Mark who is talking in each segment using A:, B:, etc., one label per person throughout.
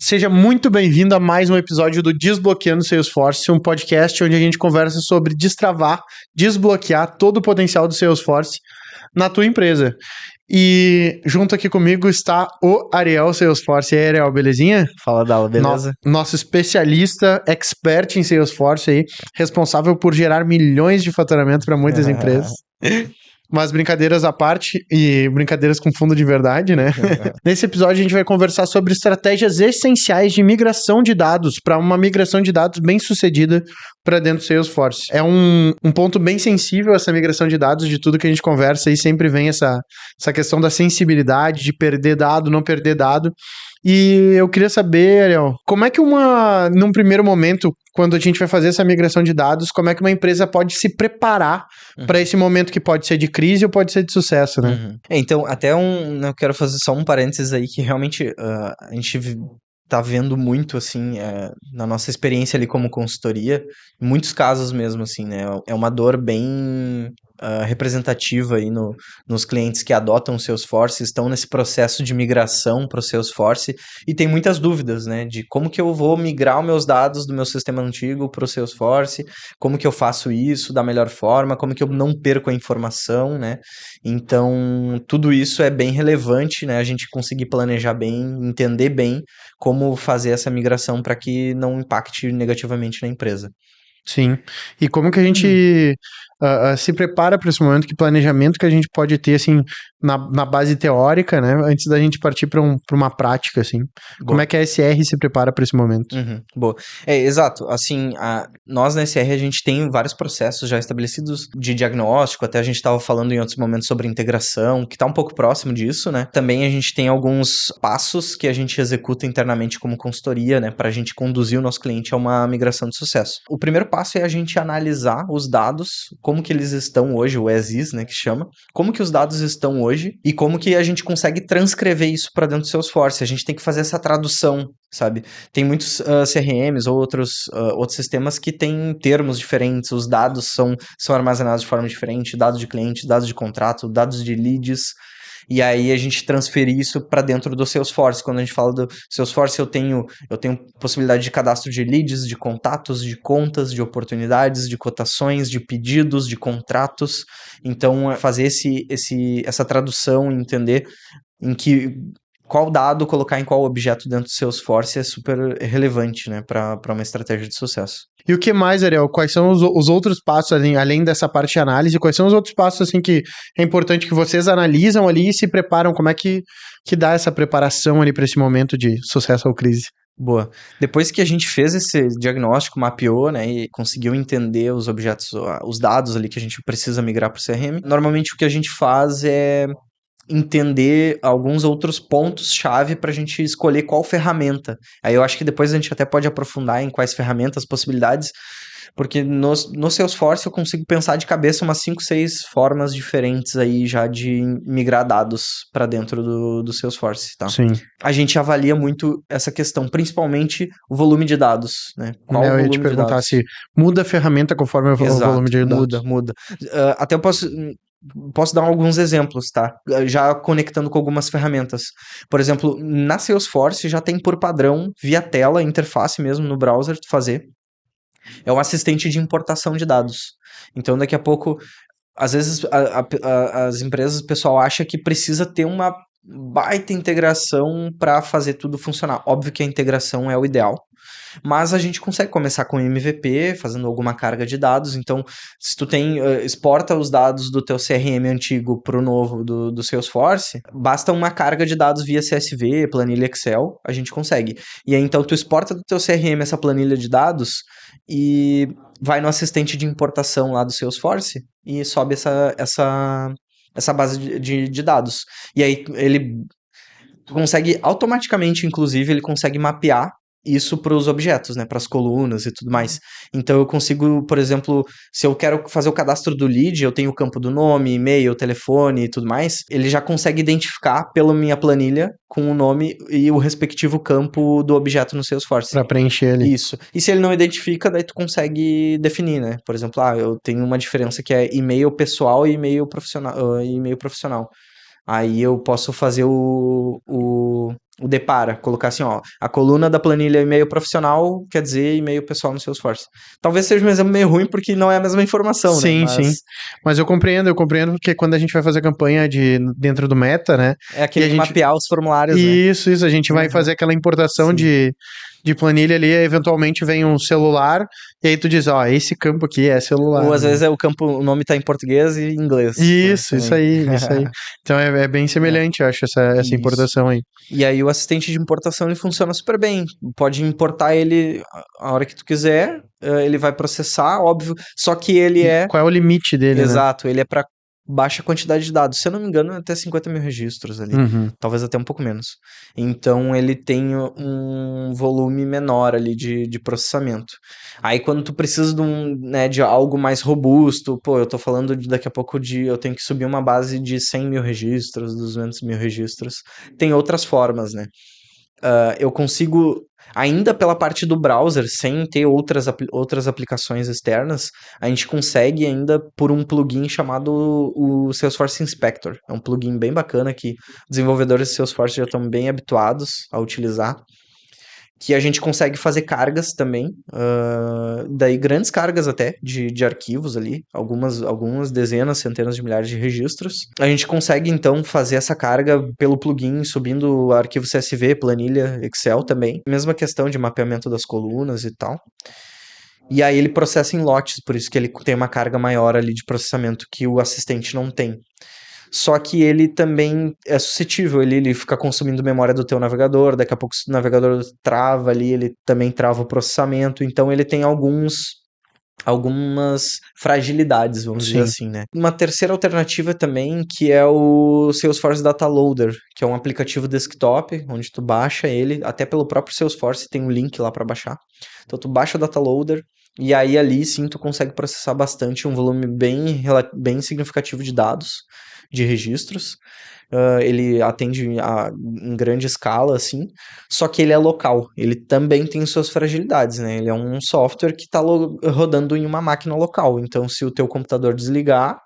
A: Seja muito bem-vindo a mais um episódio do Desbloqueando Salesforce, um podcast onde a gente conversa sobre destravar, desbloquear todo o potencial do Salesforce na tua empresa. E junto aqui comigo está o Ariel Salesforce. E aí, Ariel, belezinha?
B: Fala, Dala, beleza?
A: Nosso especialista, expert em Salesforce aí, responsável por gerar milhões de faturamento para muitas empresas. Mas brincadeiras à parte e brincadeiras com fundo de verdade, né? Nesse episódio a gente vai conversar sobre estratégias essenciais de migração de dados para uma migração de dados bem sucedida para dentro do Salesforce. É um ponto bem sensível essa migração de dados, de tudo que a gente conversa e sempre vem essa questão da sensibilidade, de perder dado, não perder dado. E eu queria saber, Ariel, como é que num primeiro momento, quando a gente vai fazer essa migração de dados, como é que uma empresa pode se preparar para esse momento que pode ser de crise ou pode ser de sucesso, né?
B: Então, eu quero fazer só um parênteses aí que realmente a gente tá vendo muito, assim, na nossa experiência ali como consultoria, em muitos casos mesmo, assim, né? É uma dor bem representativa aí nos clientes que adotam o Salesforce, estão nesse processo de migração para o Salesforce e tem muitas dúvidas, né? De como que eu vou migrar os meus dados do meu sistema antigo para o Salesforce, como que eu faço isso da melhor forma, como que eu não perco a informação, né? Então, tudo isso é bem relevante, né? A gente conseguir planejar bem, entender bem como fazer essa migração para que não impacte negativamente na empresa.
A: Sim. E como que a gente se prepara para esse momento, que planejamento que a gente pode ter, assim, na base teórica, né? Antes da gente partir para uma prática, assim.
B: Boa.
A: Como é que a SR se prepara para esse momento?
B: Boa. Exato. Assim, nós na SR a gente tem vários processos já estabelecidos de diagnóstico, até a gente estava falando em outros momentos sobre integração, que está um pouco próximo disso, né? Também a gente tem alguns passos que a gente executa internamente como consultoria, né? Para a gente conduzir o nosso cliente a uma migração de sucesso. O primeiro passo é a gente analisar os dados, como que eles estão hoje, o as is, né, que chama, como que os dados estão hoje e como que a gente consegue transcrever isso para dentro do Salesforce. A gente tem que fazer essa tradução, sabe? Tem muitos CRMs ou outros sistemas que têm termos diferentes, os dados são armazenados de forma diferente, dados de cliente, dados de contrato, dados de leads, e aí a gente transferir isso para dentro do Salesforce. Quando a gente fala do Salesforce, eu tenho possibilidade de cadastro de leads, de contatos, de contas, de oportunidades, de cotações, de pedidos, de contratos. Então, fazer essa tradução, entender qual dado colocar em qual objeto dentro do Salesforce é super relevante, né, para uma estratégia de sucesso.
A: E o que mais, Ariel? Quais são os outros passos, além dessa parte de análise? Quais são os outros passos, assim, que é importante que vocês analisam ali e se preparam? Como é que dá essa preparação ali para esse momento de sucesso ou crise?
B: Boa. Depois que a gente fez esse diagnóstico, mapeou, né, e conseguiu entender os objetos, os dados ali que a gente precisa migrar para o CRM, normalmente o que a gente faz é entender alguns outros pontos-chave para a gente escolher qual ferramenta. Aí eu acho que depois a gente até pode aprofundar em quais ferramentas, possibilidades, porque no Salesforce eu consigo pensar de cabeça umas 5, 6 formas diferentes aí já de migrar dados para dentro do Salesforce, tá?
A: Sim.
B: A gente avalia muito essa questão, principalmente o volume de dados, né? Qual o
A: Eu ia te
B: volume de
A: perguntar
B: dados?
A: se muda a ferramenta conforme o volume de dados.
B: Muda. Até eu posso dar alguns exemplos, tá? Já conectando com algumas ferramentas. Por exemplo, na Salesforce já tem por padrão, via tela, interface mesmo no browser, tu fazer. É um assistente de importação de dados. Então, daqui a pouco, às vezes, as empresas, o pessoal acha que precisa ter uma baita integração para fazer tudo funcionar. Óbvio que a integração é o ideal. Mas a gente consegue começar com MVP, fazendo alguma carga de dados. Então, se tu exporta os dados do teu CRM antigo para o novo do Salesforce, basta uma carga de dados via CSV, planilha Excel, a gente consegue. E aí, então, tu exporta do teu CRM essa planilha de dados e vai no assistente de importação lá do Salesforce e sobe essa base de dados. E aí, tu consegue automaticamente, inclusive, ele consegue mapear isso para os objetos, né, para as colunas e tudo mais. Então eu consigo, por exemplo, se eu quero fazer o cadastro do lead, eu tenho o campo do nome, e-mail, telefone e tudo mais, ele já consegue identificar pela minha planilha com o nome e o respectivo campo do objeto no Salesforce.
A: Para preencher ali.
B: Isso. E se ele não identifica, daí tu consegue definir, né? Por exemplo, eu tenho uma diferença que é e-mail pessoal e e-mail profissional. Aí eu posso fazer o depara, colocar assim, ó, a coluna da planilha e-mail profissional quer dizer e-mail pessoal no Salesforce. Talvez seja um exemplo meio ruim porque não é a mesma informação, né?
A: Sim, sim.
B: Mas
A: Mas eu compreendo porque quando a gente vai fazer campanha dentro do Meta, né?
B: é que
A: E a
B: nem
A: gente.
B: mapear os formulários, né?
A: Isso, a gente vai fazer aquela importação
B: Sim.
A: de planilha ali, eventualmente vem um celular, e aí tu diz, ó, esse campo aqui é celular.
B: Ou às
A: né?
B: vezes o nome tá em português e em inglês, né,
A: Isso
B: também.
A: aí, isso aí. Então é bem semelhante, eu acho, essa
B: Isso.
A: importação aí.
B: E aí o assistente de importação ele funciona super bem. Pode importar ele a hora que tu quiser, ele vai processar, óbvio. Só que ele
A: E
B: é,
A: qual é o limite dele, né?
B: exato, ele é para baixa quantidade de dados. Se eu não me engano, é até 50 mil registros ali.
A: Uhum.
B: Talvez até um pouco menos. Então ele tem um volume menor ali de processamento. Aí quando tu precisa né, de algo mais robusto, pô, eu tô falando daqui a pouco eu tenho que subir uma base de 100 mil registros, 200 mil registros. Tem outras formas, né? Eu consigo, ainda pela parte do browser, sem ter outras aplicações externas, a gente consegue ainda por um plugin chamado o Salesforce Inspector. É um plugin bem bacana que desenvolvedores de Salesforce já estão bem habituados a utilizar. Que a gente consegue fazer cargas também, daí grandes cargas até de arquivos ali, algumas dezenas, centenas de milhares de registros. A gente consegue então fazer essa carga pelo plugin, subindo arquivo CSV, planilha, Excel também. Mesma questão de mapeamento das colunas e tal. E aí ele processa em lotes, por isso que ele tem uma carga maior ali de processamento que o assistente não tem. Só que ele também é suscetível, ele fica consumindo memória do teu navegador, daqui a pouco se o navegador trava ali, ele também trava o processamento, então ele tem algumas fragilidades, vamos dizer
A: Sim.
B: assim, né? Uma terceira alternativa também, que é o Salesforce Data Loader, que é um aplicativo desktop, onde tu baixa ele, até pelo próprio Salesforce tem um link lá para baixar. Então tu baixa o Data Loader, e aí ali sim tu consegue processar bastante, um volume bem significativo de dados, de registros. Ele atende em grande escala, assim, só que ele é local. Ele também tem suas fragilidades, né? Ele é um software que está rodando em uma máquina local. Então, se o teu computador desligar,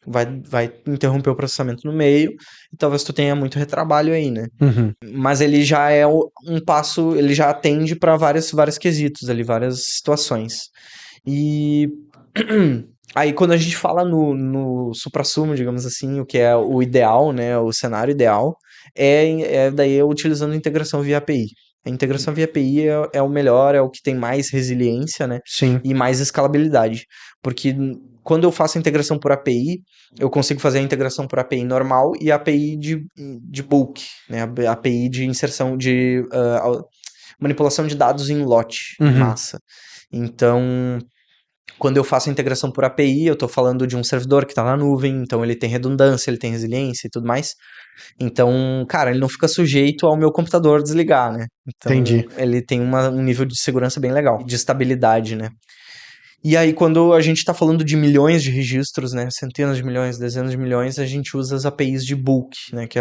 B: vai interromper o processamento no meio e talvez tu tenha muito retrabalho aí, né?
A: Uhum.
B: Mas ele já é um passo, ele já atende para vários quesitos ali, várias situações. E aí quando a gente fala no suprassumo, digamos assim, o que é o ideal, né, o cenário ideal, é daí utilizando integração via API. A integração via API é o melhor, é o que tem mais resiliência, né,
A: Sim.
B: e mais escalabilidade. Porque quando eu faço a integração por API, eu consigo fazer a integração por API normal e API de bulk, né, a API de inserção de manipulação de dados em lote, em
A: Uhum.
B: massa. Então, quando eu faço a integração por API, eu estou falando de um servidor que está na nuvem, então ele tem redundância, ele tem resiliência e tudo mais. Então, cara, ele não fica sujeito ao meu computador desligar, né? Então,
A: Entendi.
B: ele tem um nível de segurança bem legal, de estabilidade, né? E aí, quando a gente está falando de milhões de registros, né? Centenas de milhões, dezenas de milhões, a gente usa as APIs de bulk, né? Que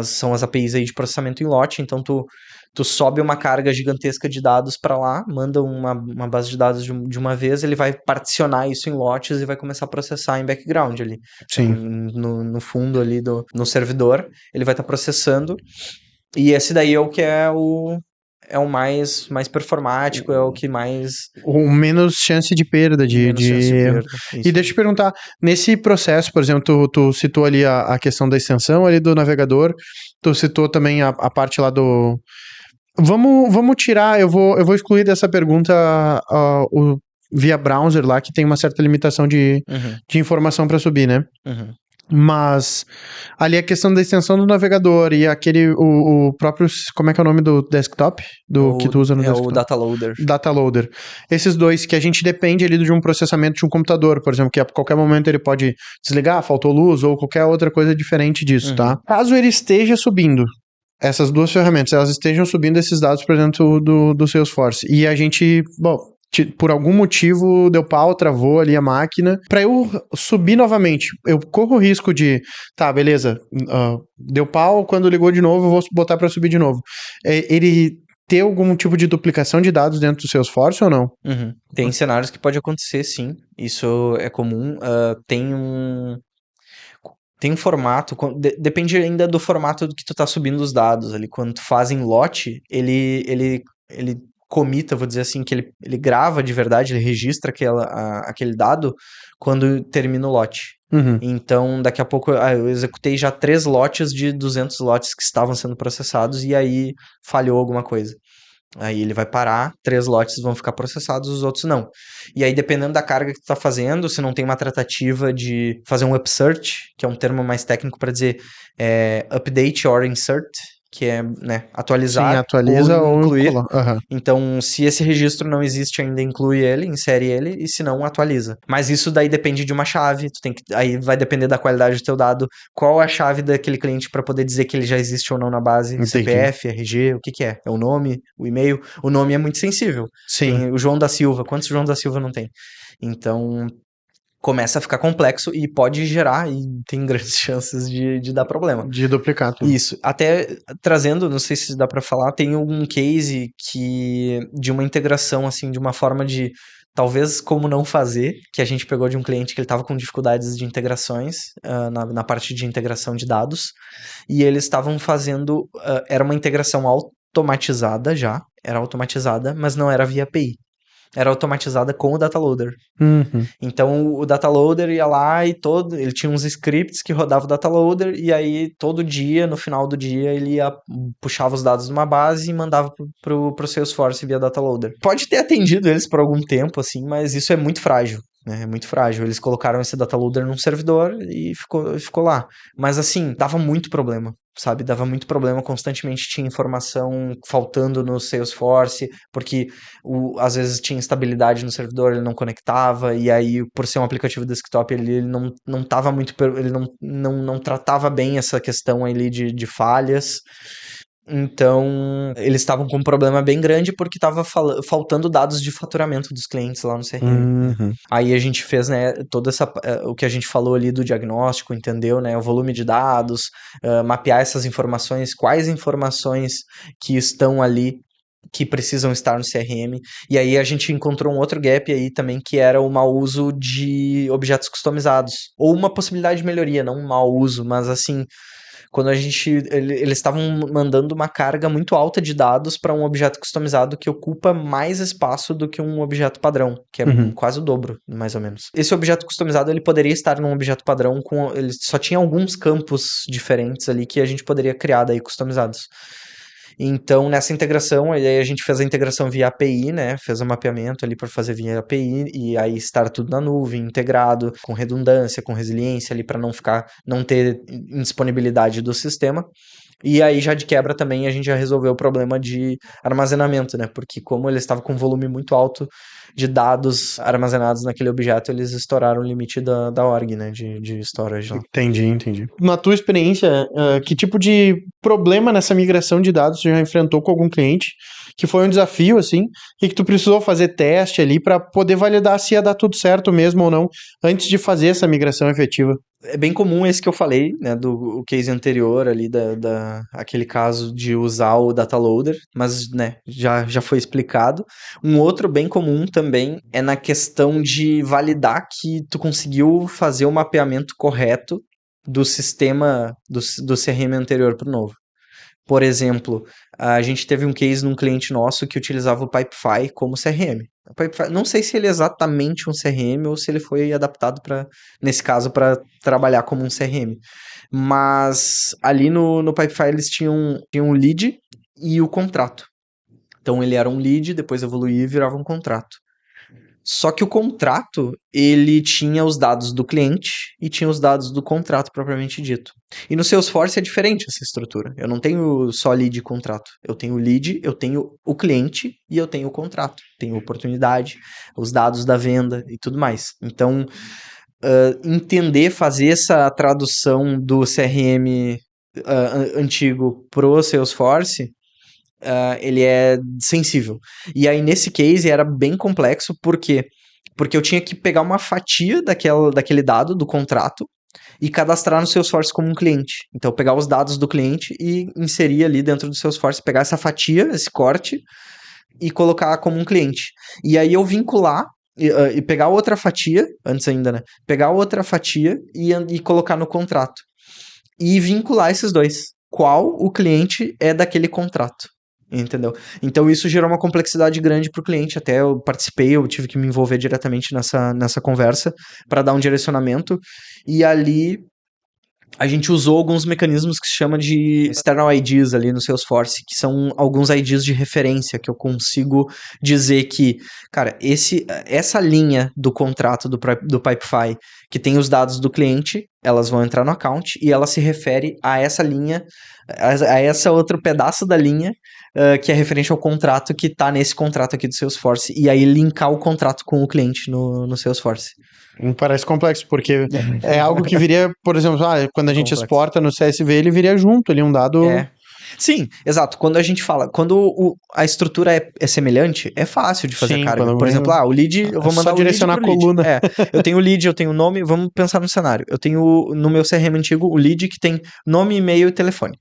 B: são as APIs aí de processamento em lote. Então, tu sobe uma carga gigantesca de dados para lá, manda uma base de dados de uma vez, ele vai particionar isso em lotes e vai começar a processar em background ali.
A: Sim.
B: No fundo ali no servidor, ele vai estar processando. E esse daí é o que é o mais performático, é o que mais
A: O menos chance de perda
B: menos chance de
A: erro.
B: perda.
A: E
B: Isso.
A: deixa eu te perguntar, nesse processo, por exemplo, tu citou ali a questão da extensão ali do navegador, tu citou também a parte lá do... Vamos tirar, eu vou excluir dessa pergunta o via browser lá, que tem uma certa limitação
B: Uhum,
A: de informação para subir, né?
B: uhum.
A: Mas ali a questão da extensão do navegador e o próprio, como é que é o nome do desktop? Do que tu usa no
B: É o
A: desktop?
B: data loader.
A: Data loader. Esses dois que a gente depende ali de um processamento de um computador, por exemplo, que a qualquer momento ele pode desligar, faltou luz ou qualquer outra coisa diferente disso, tá?
B: Uhum.
A: Caso ele esteja subindo essas duas ferramentas, elas estejam subindo esses dados para dentro do Salesforce e a gente, bom, por algum motivo deu pau, travou ali a máquina. Para eu subir novamente, eu corro o risco de, tá, beleza, deu pau, quando ligou de novo, eu vou botar para subir de novo. Ele ter algum tipo de duplicação de dados dentro do Salesforce ou não?
B: Uhum. Tem cenários que pode acontecer, sim. Isso é comum. Tem um. Tem um formato, depende ainda do formato que tu tá subindo os dados ali. Quando tu faz em lote, ele comita, vou dizer assim, que ele grava de verdade, ele registra aquele dado quando termina o lote.
A: Uhum.
B: Então, daqui a pouco, eu executei já 3 lotes de 200 lotes que estavam sendo processados e aí falhou alguma coisa. Aí ele vai parar, 3 lotes vão ficar processados, os outros não. E aí, dependendo da carga que tu tá fazendo, se não tem uma tratativa de fazer um upsearch, que é um termo mais técnico para dizer update or insert, que é, né,
A: Sim,
B: atualizar ou
A: atualiza ou
B: incluir.
A: Aham.
B: Então, se esse registro não existe ainda, inclui ele, insere ele, e se não, atualiza. Mas isso daí depende de uma chave, aí vai depender da qualidade do teu dado, qual é a chave daquele cliente para poder dizer que ele já existe ou não na base,
A: Entendi.
B: CPF, RG, o que que é? É o nome, o e-mail? O nome é muito sensível.
A: Sim.
B: Tem o João da Silva, quantos João da Silva não tem? Então, começa a ficar complexo e pode gerar, e tem grandes chances de dar problema.
A: De duplicar tudo.
B: Isso. Até trazendo, não sei se dá pra falar, tem um case de uma integração, assim, de uma forma de talvez como não fazer, que a gente pegou de um cliente que ele estava com dificuldades de integrações, na parte de integração de dados, e eles estavam fazendo, era uma integração automatizada já, era automatizada, mas não era via API. Era automatizada com o data loader.
A: Uhum.
B: Então o data loader ia lá e ele tinha uns scripts que rodava o data loader e aí todo dia, no final do dia, ele puxava os dados de uma base e mandava pro Salesforce via data loader. Pode ter atendido eles por algum tempo, assim, mas isso é muito frágil. Né, é muito frágil. Eles colocaram esse data loader num servidor e ficou lá. Mas assim, dava muito problema, sabe? Dava muito problema, constantemente tinha informação faltando no Salesforce, porque às vezes tinha instabilidade no servidor, ele não conectava, e aí, por ser um aplicativo desktop, ele não tava muito. Ele não tratava bem essa questão ali de falhas. Então, eles estavam com um problema bem grande porque estava faltando dados de faturamento dos clientes lá no CRM.
A: Uhum.
B: Aí a gente fez, né, o que a gente falou ali do diagnóstico, entendeu, né, o volume de dados, mapear essas informações, quais informações que estão ali que precisam estar no CRM, e aí a gente encontrou um outro gap aí também, que era o mau uso de objetos customizados, ou uma possibilidade de melhoria, não um mau uso, mas assim, quando eles estavam mandando uma carga muito alta de dados para um objeto customizado que ocupa mais espaço do que um objeto padrão, que é quase o dobro, mais ou menos. Esse objeto customizado, ele poderia estar num objeto padrão ele só tinha alguns campos diferentes ali que a gente poderia criar daí customizados. Então, nessa integração, aí a gente fez a integração via API, né? Fez o mapeamento ali para fazer via API e aí estar tudo na nuvem, integrado, com redundância, com resiliência ali para não ter indisponibilidade do sistema. E aí, já de quebra também, a gente já resolveu o problema de armazenamento, né? Porque como ele estava com um volume muito alto de dados armazenados naquele objeto, eles estouraram o limite da org, né? De storage lá.
A: Entendi. Na tua experiência, que tipo de problema nessa migração de dados você já enfrentou com algum cliente? Que foi um desafio, assim, e que tu precisou fazer teste ali para poder validar se ia dar tudo certo mesmo ou não, antes de fazer essa migração efetiva?
B: É bem comum esse que eu falei, né, o case anterior ali, aquele caso de usar o data loader, mas, né, já foi explicado. Um outro bem comum também é na questão de validar que tu conseguiu fazer o mapeamento correto do sistema, do CRM anterior para o novo. Por exemplo, a gente teve um case num cliente nosso que utilizava o Pipefy como CRM. O Pipefy, não sei se ele é exatamente um CRM ou se ele foi adaptado nesse caso, para trabalhar como um CRM. Mas ali no Pipefy eles tinham o lead e o contrato. Então ele era um lead, depois evoluía e virava um contrato. Só que o contrato, ele tinha os dados do cliente e tinha os dados do contrato propriamente dito. E no Salesforce é diferente essa estrutura. Eu não tenho só lead e contrato. Eu tenho o lead, eu tenho o cliente e eu tenho o contrato. Tenho oportunidade, os dados da venda e tudo mais. Então, entender, fazer essa tradução do CRM antigo pro Salesforce, ele é sensível. E aí, nesse case, era bem complexo, porque eu tinha que pegar uma fatia daquele dado do contrato e cadastrar no Salesforce como um cliente. Então, pegar os dados do cliente e inserir ali dentro do Salesforce, pegar essa fatia, esse corte, e colocar como um cliente. E aí eu vincular e pegar outra fatia, antes ainda, né? Pegar outra fatia e colocar no contrato. e vincular esses dois. Qual o cliente é daquele contrato? Entendeu? Então isso gerou uma complexidade grande para o cliente. Até eu participei, eu tive que me envolver diretamente nessa conversa para dar um direcionamento. E ali a gente usou alguns mecanismos que se chama de external IDs ali no Salesforce, que são alguns IDs de referência que eu consigo dizer que, cara, essa linha do contrato do Pipefy que tem os dados do cliente, elas vão entrar no account e ela se refere a essa linha, a essa outro pedaço da linha que é referente ao contrato que tá nesse contrato aqui do Salesforce, e aí linkar o contrato com o cliente no Salesforce.
A: Parece complexo, porque é algo que viria, por exemplo, quando a gente exporta no CSV, ele viria junto ali, um dado...
B: Sim, exato. Quando a gente fala, quando a estrutura é semelhante, é fácil de fazer carga. Por exemplo, o lead, eu vou mandar
A: só direcionar a coluna.
B: Eu tenho o lead, eu tenho o nome, vamos pensar no cenário. Eu tenho no meu CRM antigo o lead que tem nome, e-mail e telefone.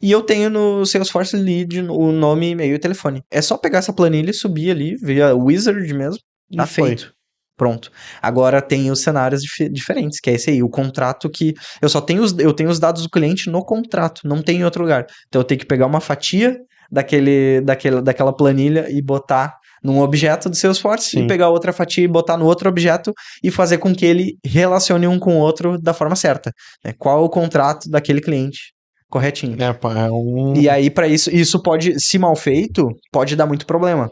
B: E eu tenho no Salesforce Lead o nome, e-mail e telefone. É só pegar essa planilha e subir ali, via Wizard mesmo, tá feito. Pronto. Agora tem os cenários diferentes, que é esse aí, o contrato que eu tenho os dados do cliente no contrato, não tem em outro lugar. Então eu tenho que pegar uma fatia daquela planilha e botar num objeto do Salesforce e pegar outra fatia e botar no outro objeto e fazer com que ele relacione um com o outro da forma certa. Né? Qual é o contrato daquele cliente? Corretinho. E aí, para isso pode, se mal feito, pode dar muito problema.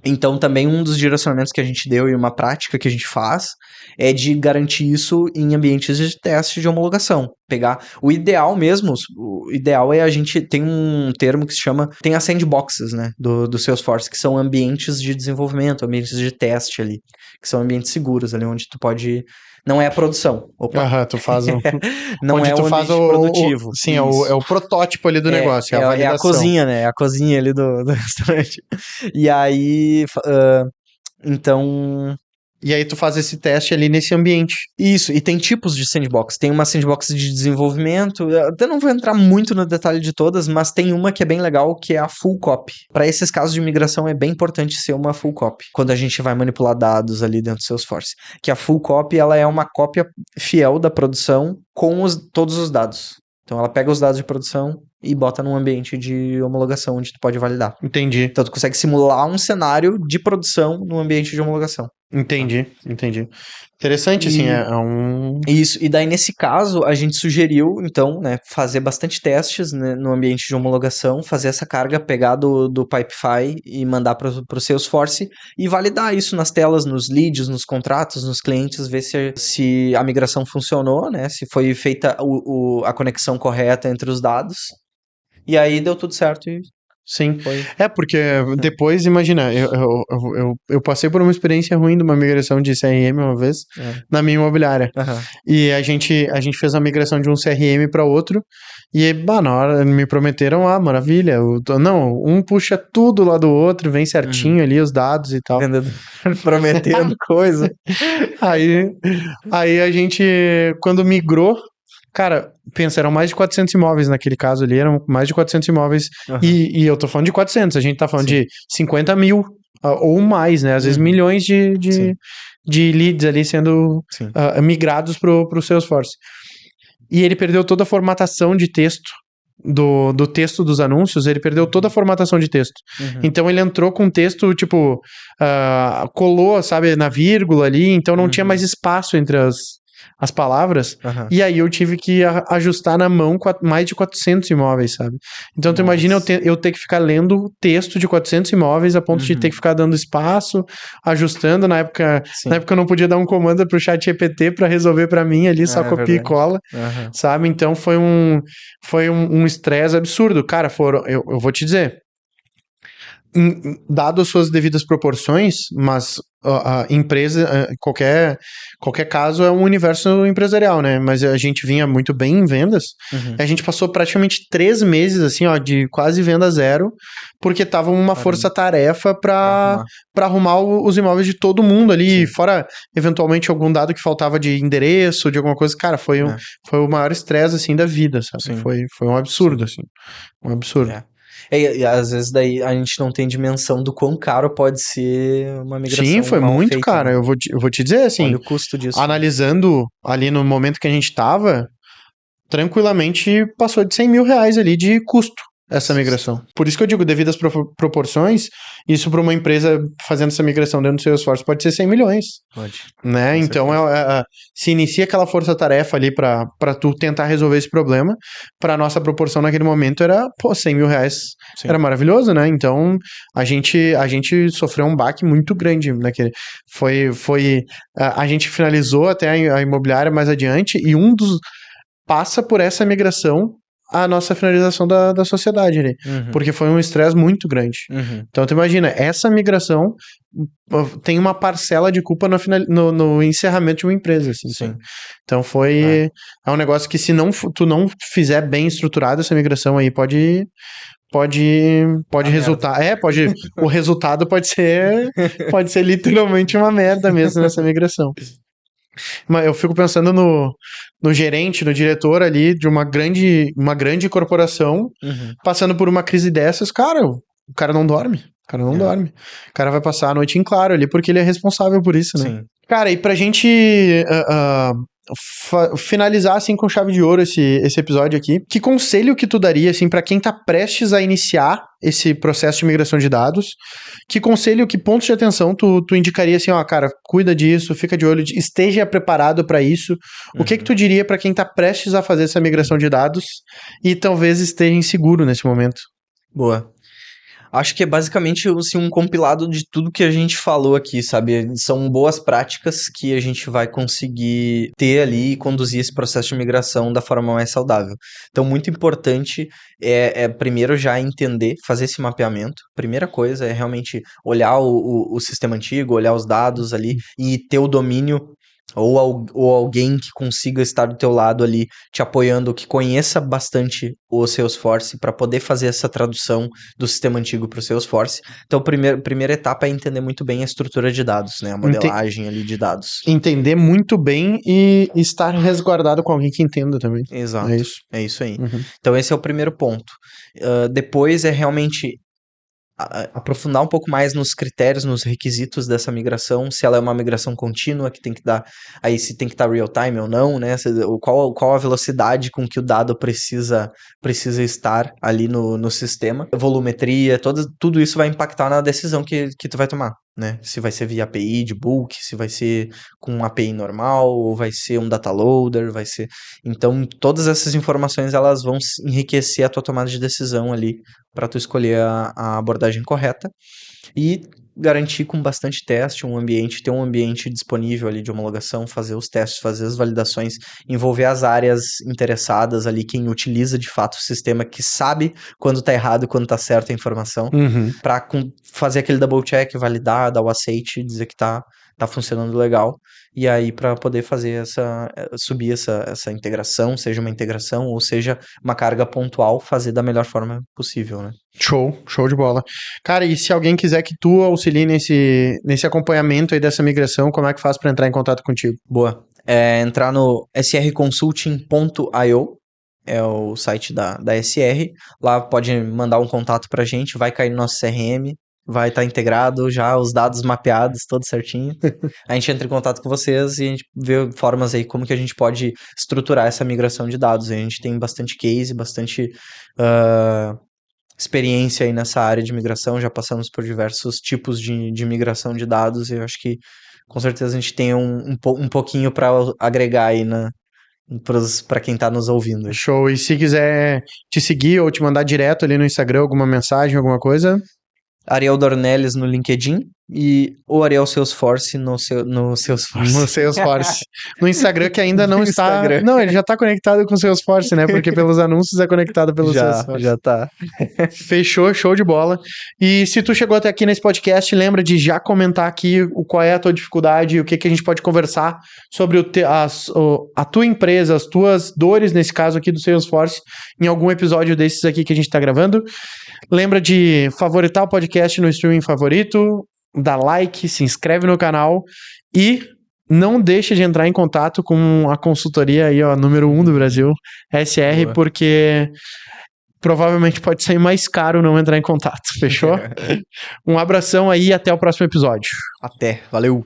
B: Então, também um dos direcionamentos que a gente deu e uma prática que a gente faz é de garantir isso em ambientes de teste de homologação. Pegar o ideal mesmo, o ideal é a gente tem um termo que se chama, tem as sandboxes, né, do Salesforce, que são ambientes de desenvolvimento, ambientes de teste ali, que são ambientes seguros ali, onde tu pode... Não é a produção.
A: Tu faz
B: não
A: onde
B: é
A: tu
B: o
A: faz
B: produtivo.
A: Sim, é o protótipo ali do negócio, é a validação.
B: É a cozinha, né? É a cozinha ali do restaurante. E aí, então...
A: E aí tu faz esse teste ali nesse ambiente.
B: Isso, e tem tipos de sandbox. Tem uma sandbox de desenvolvimento, eu até não vou entrar muito no detalhe de todas, mas tem uma que é bem legal, que é a full copy. Para esses casos de migração é bem importante ser uma full copy, quando a gente vai manipular dados ali dentro do Salesforce. Que a full copy, ela é uma cópia fiel da produção com todos os dados. Então ela pega os dados de produção e bota num ambiente de homologação onde tu pode validar.
A: Entendi.
B: Então tu consegue simular um cenário de produção no ambiente de homologação.
A: Entendi. Interessante, assim,
B: Isso, e daí nesse caso a gente sugeriu, então, né, fazer bastante testes, né, no ambiente de homologação, fazer essa carga, pegar do Pipefy e mandar para o Salesforce e validar isso nas telas, nos leads, nos contratos, nos clientes, ver se a migração funcionou, né, se foi feita a conexão correta entre os dados, e aí deu tudo certo e...
A: Sim, porque depois, imagina, eu passei por uma experiência ruim de uma migração de CRM uma vez na minha imobiliária. E a gente fez a migração de um CRM para outro, e aí, na hora me prometeram, maravilha, não, um puxa tudo lá do outro, vem certinho ali os dados e tal.
B: Prometendo coisa.
A: Aí a gente, quando migrou, cara, pensa, eram mais de 400 imóveis naquele caso ali, eram mais de 400 imóveis, e eu tô falando de 400, a gente tá falando de 50 mil ou mais, né, às vezes milhões de leads ali sendo migrados pro Salesforce. E ele perdeu toda a formatação de texto, do texto dos anúncios, ele perdeu toda a formatação de texto. Então ele entrou com texto, tipo, colou, sabe, na vírgula ali, então não tinha mais espaço entre as palavras, e aí eu tive que ajustar na mão mais de 400 imóveis, sabe? Então tu imagina eu ter que ficar lendo o texto de 400 imóveis a ponto de ter que ficar dando espaço, ajustando. Na época eu não podia dar um comando pro chat GPT pra resolver pra mim ali, só copia e cola, sabe? Então foi um estresse absurdo. Cara, eu vou te dizer, dado as suas devidas proporções, mas a empresa, qualquer caso é um universo empresarial, né? Mas a gente vinha muito bem em vendas, a gente passou praticamente 3 meses, assim, de quase venda zero, porque tava uma força-tarefa para arrumar os imóveis de todo mundo ali, fora eventualmente algum dado que faltava de endereço, de alguma coisa. Cara, foi o maior estresse, assim, da vida, sabe? Foi um absurdo, assim, um absurdo.
B: E às vezes daí a gente não tem dimensão do quão caro pode ser uma migração.
A: Sim, foi muito feita, caro. Né? Eu vou te dizer, assim,
B: olha o custo disso.
A: Analisando ali no momento que a gente tava, tranquilamente passou de 100 mil reais ali de custo essa migração. Por isso que eu digo, devido às proporções, isso para uma empresa fazendo essa migração dentro do Salesforce pode ser 100 milhões.
B: Pode.
A: Né? Então, se inicia aquela força-tarefa ali para tu tentar resolver esse problema. Para nossa proporção naquele momento era, 100 mil reais. Sim. Era maravilhoso, né? Então, a gente sofreu um baque muito grande naquele. A gente finalizou até a imobiliária mais adiante e passa por essa migração a nossa finalização da sociedade ali. Porque foi um estresse muito grande. Então, tu imagina, essa migração tem uma parcela de culpa no encerramento de uma empresa, assim.
B: Sim.
A: Então, é um negócio que se tu não fizer bem estruturado essa migração aí, pode resultar... o resultado pode ser literalmente uma merda mesmo nessa migração. Mas eu fico pensando no gerente, no diretor ali de uma grande corporação, passando por uma crise dessas, cara, o cara não dorme. O cara não dorme. O cara vai passar a noite em claro ali, porque ele é responsável por isso, né? Sim. Cara, e pra gente finalizar, assim, com chave de ouro esse episódio aqui, que conselho que tu daria, assim, pra quem tá prestes a iniciar esse processo de migração de dados? Que conselho, que pontos de atenção tu indicaria, assim, cara, cuida disso, fica de olho, esteja preparado pra isso? O que tu diria pra quem tá prestes a fazer essa migração de dados e talvez esteja inseguro nesse momento?
B: Boa. Acho que é basicamente assim, um compilado de tudo que a gente falou aqui, sabe? São boas práticas que a gente vai conseguir ter ali e conduzir esse processo de migração da forma mais saudável. Então, muito importante é primeiro já entender, fazer esse mapeamento. Primeira coisa é realmente olhar o sistema antigo, olhar os dados ali e ter o domínio ou alguém que consiga estar do teu lado ali, te apoiando, que conheça bastante o Salesforce para poder fazer essa tradução do sistema antigo para o Salesforce. Então, a primeira etapa é entender muito bem a estrutura de dados, né? A modelagem ali de dados.
A: Entender muito bem e estar resguardado com alguém que entenda também.
B: Exato. É isso aí. Então, esse é o primeiro ponto. Depois é realmente aprofundar um pouco mais nos critérios, nos requisitos dessa migração, se ela é uma migração contínua, que tem que dar, aí se tem que estar real time ou não, né, qual a velocidade com que o dado precisa estar ali no sistema, volumetria, tudo isso vai impactar na decisão que tu vai tomar, né, se vai ser via API de bulk, se vai ser com uma API normal, ou vai ser um data loader, então todas essas informações elas vão enriquecer a tua tomada de decisão ali, para tu escolher a abordagem correta e garantir com bastante teste ter um ambiente disponível ali de homologação, fazer os testes, fazer as validações, envolver as áreas interessadas ali, quem utiliza de fato o sistema, que sabe quando tá errado e quando tá certo a informação, para fazer aquele double check, validar, dar o aceite, dizer que tá funcionando legal, e aí para poder fazer subir essa integração, seja uma integração ou seja uma carga pontual, fazer da melhor forma possível, né?
A: Show de bola. Cara, e se alguém quiser que tu auxilie nesse acompanhamento aí dessa migração, como é que faz para entrar em contato contigo?
B: Boa. Entrar no srconsulting.io, é o site da SR, lá pode mandar um contato pra gente, vai cair no nosso CRM, vai estar integrado já, os dados mapeados, tudo certinho. A gente entra em contato com vocês e a gente vê formas aí como que a gente pode estruturar essa migração de dados. A gente tem bastante case, bastante experiência aí nessa área de migração, já passamos por diversos tipos de migração de dados e eu acho que com certeza a gente tem um pouquinho para agregar aí para quem tá nos ouvindo.
A: Show. E se quiser te seguir ou te mandar direto ali no Instagram alguma mensagem, alguma coisa?
B: Ariel Dornelles no LinkedIn e o Ariel Salesforce no Salesforce.
A: No Salesforce. No Instagram que ainda não está... Instagram. Não, ele já está conectado com o Salesforce, né? Porque pelos anúncios é conectado pelo Salesforce.
B: Já tá.
A: Fechou, show de bola. E se tu chegou até aqui nesse podcast, lembra de já comentar aqui qual é a tua dificuldade, o que a gente pode conversar sobre a tua empresa, as tuas dores, nesse caso aqui do Salesforce, em algum episódio desses aqui que a gente está gravando. Lembra de favoritar o podcast no streaming favorito, dá like, se inscreve no canal e não deixa de entrar em contato com a consultoria aí, ó, número 1 do Brasil, SR, Boa. Porque provavelmente pode sair mais caro não entrar em contato, fechou? Um abração aí e até o próximo episódio.
B: Até, valeu!